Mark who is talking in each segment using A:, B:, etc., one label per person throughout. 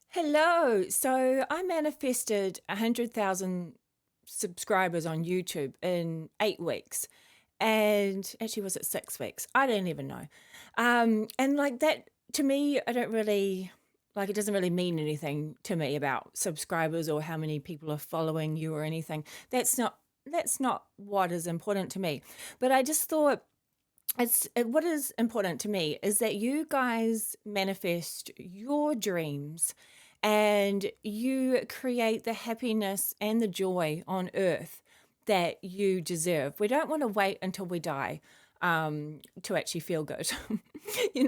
A: Hello. So I manifested 100,000 subscribers on YouTube in 8 weeks. And actually, was it 6 weeks? I don't even know. And like that, to me, I don't really like it doesn't really mean anything to me about subscribers or how many people are following you or anything. That's not what is important to me. But I just thought what is important to me is that you guys manifest your dreams and you create the happiness and the joy on earth that you deserve. We don't want to wait until we die to actually feel good. We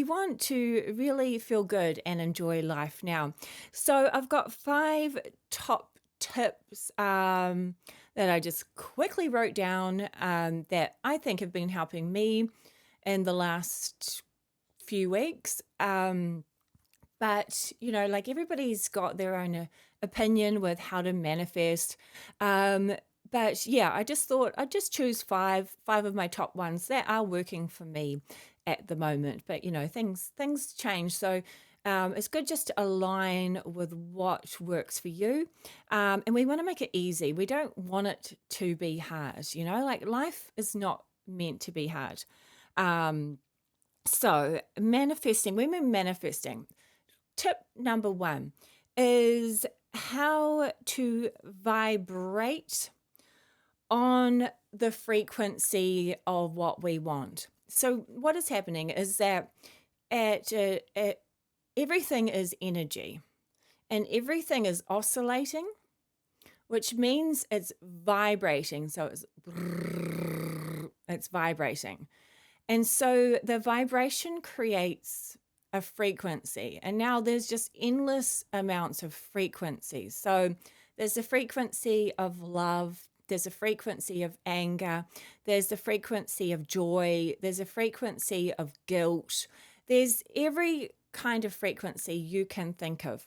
A: want to really feel good and enjoy life now. So I've got 5 top tips that I just quickly wrote down that I think have been helping me in the last few weeks. But everybody's got their own opinion with how to manifest. But yeah, I just thought I'd just choose five of my top ones that are working for me at the moment. But things change, so it's good just to align with what works for you. And we want to make it easy. We don't want it to be hard. Like life is not meant to be hard. Um, so manifesting, when we're manifesting, tip number one is how to vibrate on the frequency of what we want. So, what is happening is that at everything is energy and everything is oscillating, which means it's vibrating. So, it's vibrating. And so the vibration creates a frequency. And now there's just endless amounts of frequencies. So there's the frequency of love, there's a frequency of anger, there's the frequency of joy, there's a frequency of guilt. There's every kind of frequency you can think of.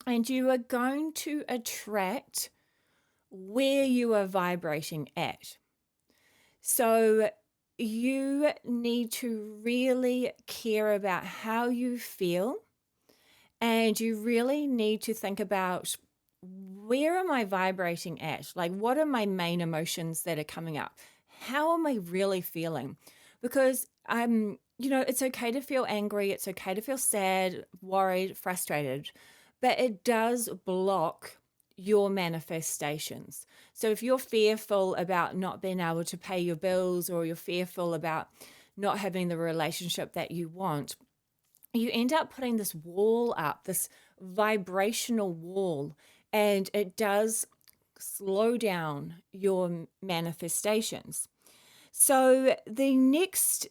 A: And you are going to attract where you are vibrating at. So you need to really care about how you feel, and you really need to think about, where am I vibrating at? Like, what are my main emotions that are coming up? How am I really feeling? Because it's okay to feel angry, it's okay to feel sad, worried, frustrated, but it does block your manifestations. So if you're fearful about not being able to pay your bills, or you're fearful about not having the relationship that you want, you end up putting this wall up, this vibrational wall, and it does slow down your manifestations. So the next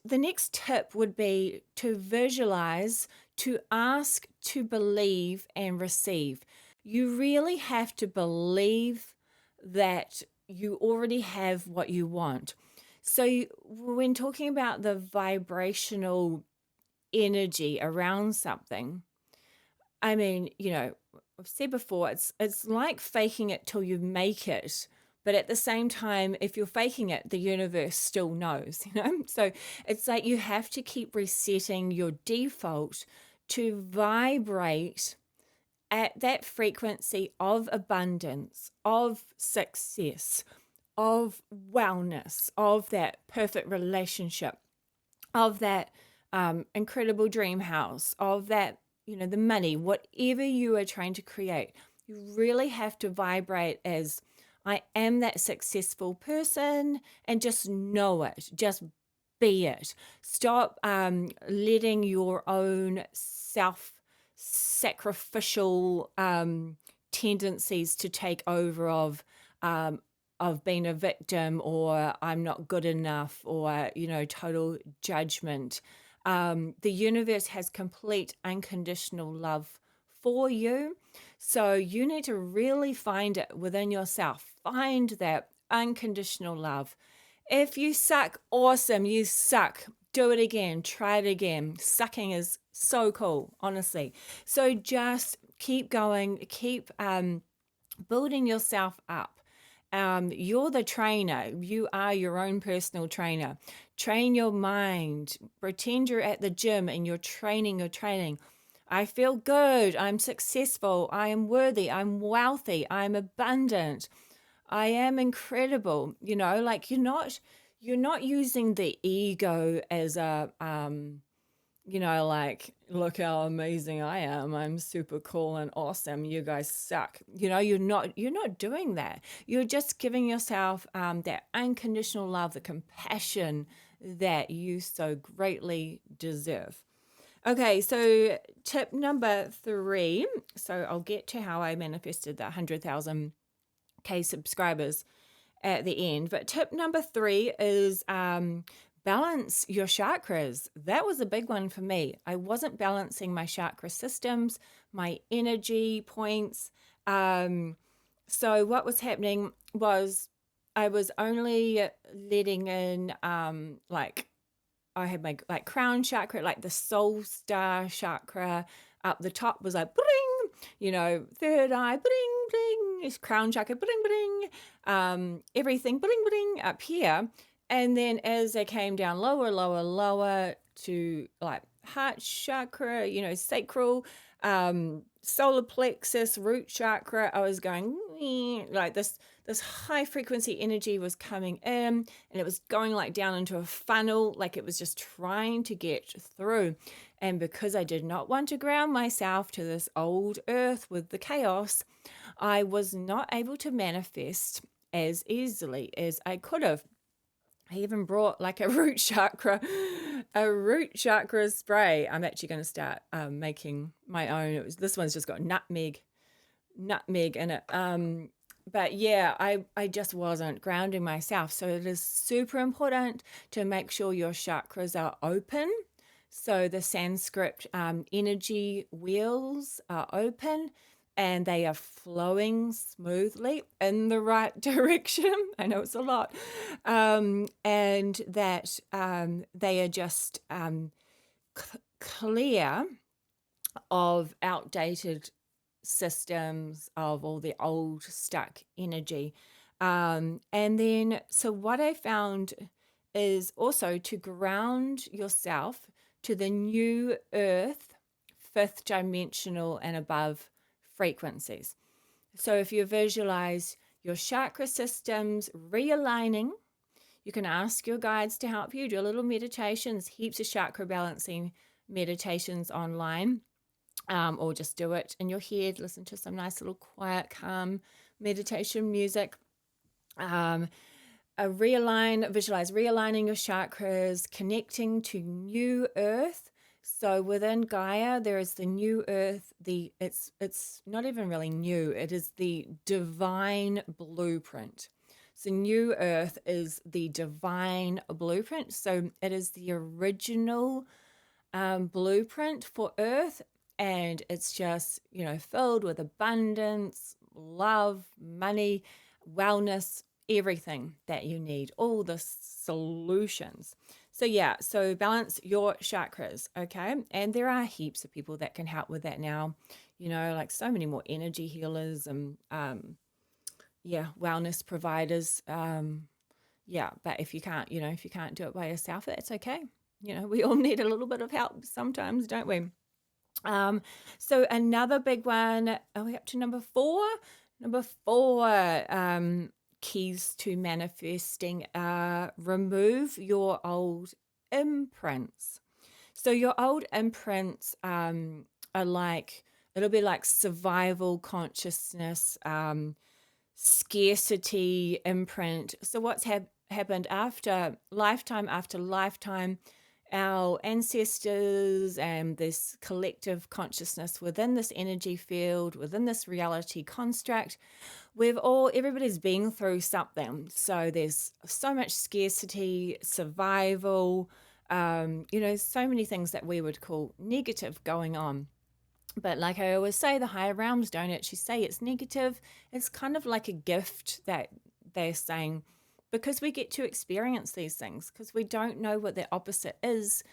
A: tip would be to visualize, to ask, to believe and receive. You really have to believe that you already have what you want. So when talking about the vibrational energy around something, I mean, I've said before, it's like faking it till you make it. But at the same time, if you're faking it, the universe still knows. So it's like you have to keep resetting your default to vibrate at that frequency of abundance, of success, of wellness, of that perfect relationship, of that incredible dream house, of that, the money, whatever you are trying to create. You really have to vibrate as, I am that successful person, and just know it, just be it. Stop letting your own self sacrificial tendencies to take over of being a victim, or I'm not good enough, or total judgment. The universe has complete unconditional love for you, so you need to really find it within yourself. Find that unconditional love. If you suck, awesome, you suck. Do it again, try it again. Sucking is so cool, honestly. So just keep going, keep building yourself up. You're the trainer. You are your own personal trainer. Train your mind. Pretend you're at the gym and you're training. I feel good. I'm successful. I am worthy. I'm wealthy. I'm abundant. I am incredible. Like you're not using the ego as a like, look how amazing I am. I'm super cool and awesome. You guys suck. You're not doing that. You're just giving yourself that unconditional love, the compassion that you so greatly deserve. Okay, so tip number 3. So I'll get to how I manifested the 100,000 K subscribers at the end. But tip number 3 is balance your chakras. That was a big one for me. I wasn't balancing my chakra systems, my energy points. So what was happening was I was only letting in like I had my like crown chakra, like the soul star chakra. Up the top was like bling, third eye bling bling, is crown chakra bling bling, everything bling bling up here. And then as I came down lower, lower, lower to like heart chakra, sacral, solar plexus, root chakra, I was going like this high frequency energy was coming in, and it was going like down into a funnel, like it was just trying to get through. And because I did not want to ground myself to this old earth with the chaos, I was not able to manifest as easily as I could have. I even brought like a root chakra spray. I'm actually going to start making my own. This one's just got nutmeg in it. But yeah, I just wasn't grounding myself. So it is super important to make sure your chakras are open. So the Sanskrit energy wheels are open and they are flowing smoothly in the right direction. I know it's a lot. And that they are just clear of outdated systems, of all the old stuck energy. And then, so what I found is also to ground yourself to the new earth, 5th dimensional and above frequencies. So if you visualize your chakra systems realigning, you can ask your guides to help you do a little meditations, heaps of chakra balancing meditations online. Or just do it in your head, listen to some nice little quiet, calm meditation music. Visualize realigning your chakras, connecting to new earth. So within Gaia, there is the new earth. It's not even really new. It is the divine blueprint. So new earth is the divine blueprint. So it is the original blueprint for earth. And it's just, filled with abundance, love, money, wellness, everything that you need, all the solutions. So yeah, so balance your chakras, okay? And there are heaps of people that can help with that now, like so many more energy healers and wellness providers. But if you can't, if you can't do it by yourself, that's okay. We all need a little bit of help sometimes, don't we? So another big one, are we up to number 4? Number 4, keys to manifesting, remove your old imprints. So your old imprints are like, it'll be like survival consciousness, scarcity imprint. So what's happened after lifetime, our ancestors and this collective consciousness within this energy field, within this reality construct, everybody's been through something. So there's so much scarcity, survival, so many things that we would call negative going on. But like I always say, the higher realms don't actually say it's negative. It's kind of like a gift that they're saying, because we get to experience these things, because we don't know what the opposite is.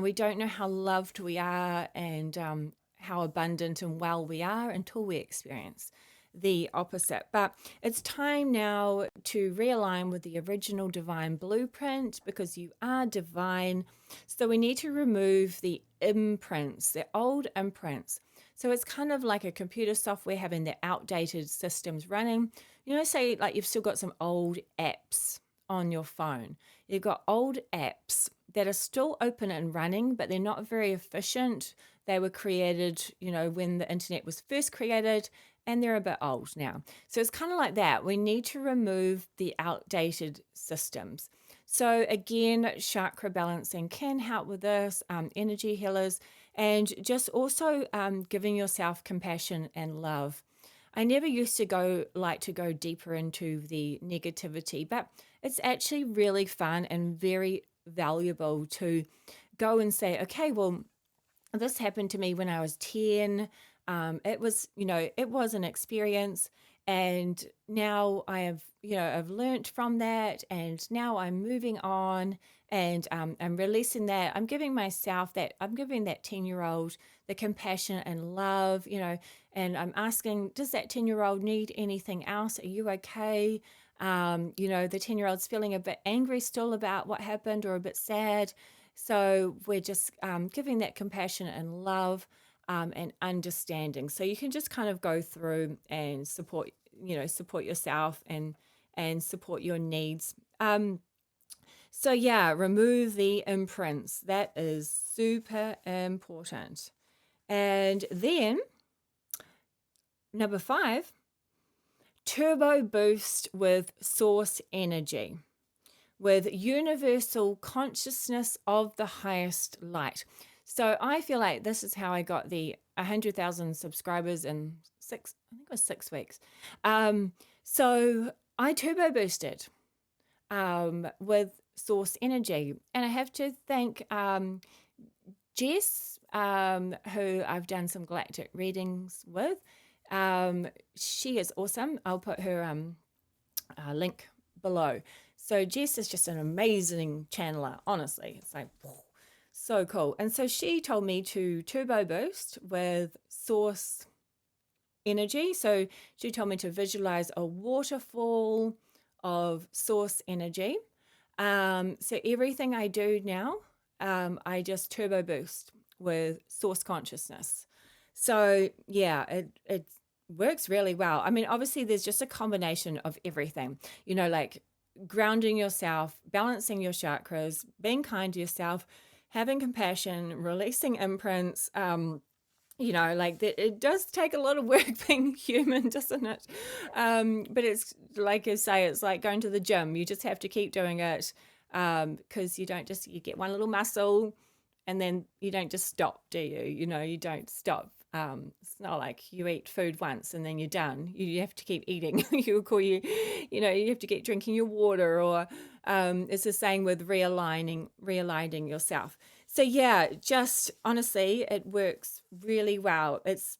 A: We don't know how loved we are and how abundant and well we are until we experience the opposite. But it's time now to realign with the original divine blueprint, because you are divine. So we need to remove the imprints, the old imprints. So it's kind of like a computer software having the outdated systems running. Say like you've still got some old apps on your phone. You've got old apps that are still open and running, but they're not very efficient. They were created, when the internet was first created, and they're a bit old now. So it's kind of like that. We need to remove the outdated systems. So again, chakra balancing can help with this, energy healers, and just also giving yourself compassion and love. I never used to like to go deeper into the negativity, but it's actually really fun and very valuable to go and say, okay, well, this happened to me when I was 10. It was an experience. And now I've learnt from that. And now I'm moving on, and I'm releasing that. I'm giving that 10-year-old the compassion and love, and I'm asking, does that 10-year-old need anything else? Are you okay? The 10-year-old's feeling a bit angry still about what happened, or a bit sad. So we're just giving that compassion and love and understanding. So you can just kind of go through and support yourself and support your needs. Remove the imprints. That is super important. And then number 5, turbo boost with source energy, with universal consciousness of the highest light. So I feel like this is how I got the 100,000 subscribers in 6 weeks. So I turbo boosted with source energy. And I have to thank Jess, who I've done some galactic readings with. She is awesome. I'll put her link below. So Jess is just an amazing channeler, honestly. It's like, so cool. And so she told me to turbo boost with source energy. So she told me to visualize a waterfall of source energy. So everything I do now, I just turbo boost with source consciousness. So yeah, it works really well. I mean, obviously there's just a combination of everything, like grounding yourself, balancing your chakras, being kind to yourself, having compassion, releasing imprints. It does take a lot of work being human, doesn't it? But it's like I say, it's like going to the gym. You just have to keep doing it, because you get one little muscle and then you don't just stop, do you? You don't stop. It's not like you eat food once and then you're done. You have to keep eating. You have to keep drinking your water, or it's the same with realigning yourself. So yeah, just honestly, it works really well. It's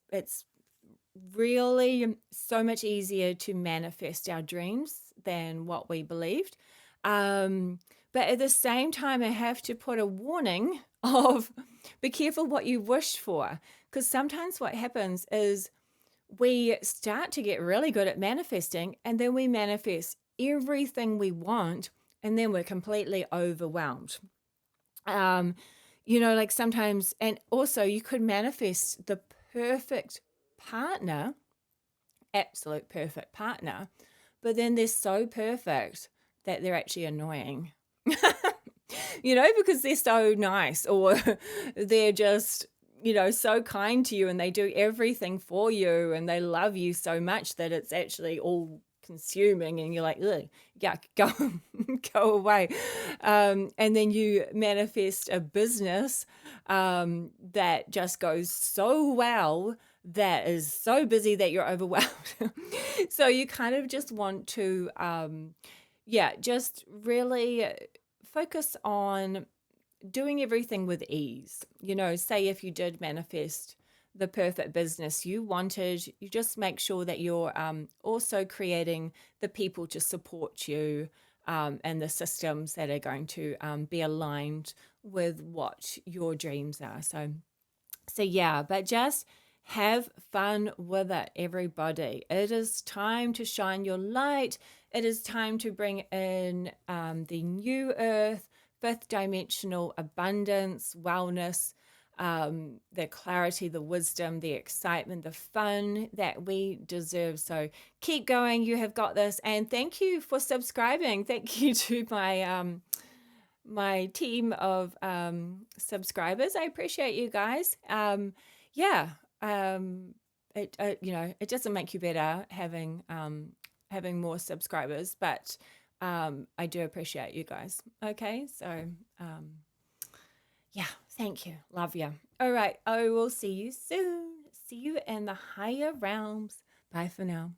A: really so much easier to manifest our dreams than what we believed. But at the same time, I have to put a warning of be careful what you wish for, because sometimes what happens is we start to get really good at manifesting, and then we manifest everything we want, and then we're completely overwhelmed. Like sometimes, and also you could manifest the perfect partner, absolute perfect partner, but then they're so perfect that they're actually annoying, because they're so nice, or they're just, so kind to you, and they do everything for you, and they love you so much that it's actually all consuming, and you're like, ugh, yeah, go away. And then you manifest a business that just goes so well, that is so busy that you're overwhelmed. So you kind of just want to just really focus on doing everything with ease. Say if you did manifest the perfect business you wanted, you just make sure that you're also creating the people to support you, and the systems that are going to be aligned with what your dreams are. So yeah, but just Have fun with it, everybody. It is time to shine your light. It is time to bring in the new earth, fifth dimensional abundance, wellness, the clarity, the wisdom, the excitement, the fun that we deserve. So keep going. You have got this. And thank you for subscribing. Thank you to my team of subscribers. I appreciate you guys. Yeah, it doesn't make you better having more subscribers, but I do appreciate you guys. Okay, so yeah, thank you, love you. All right, I will see you soon. See you in the higher realms. Bye for now.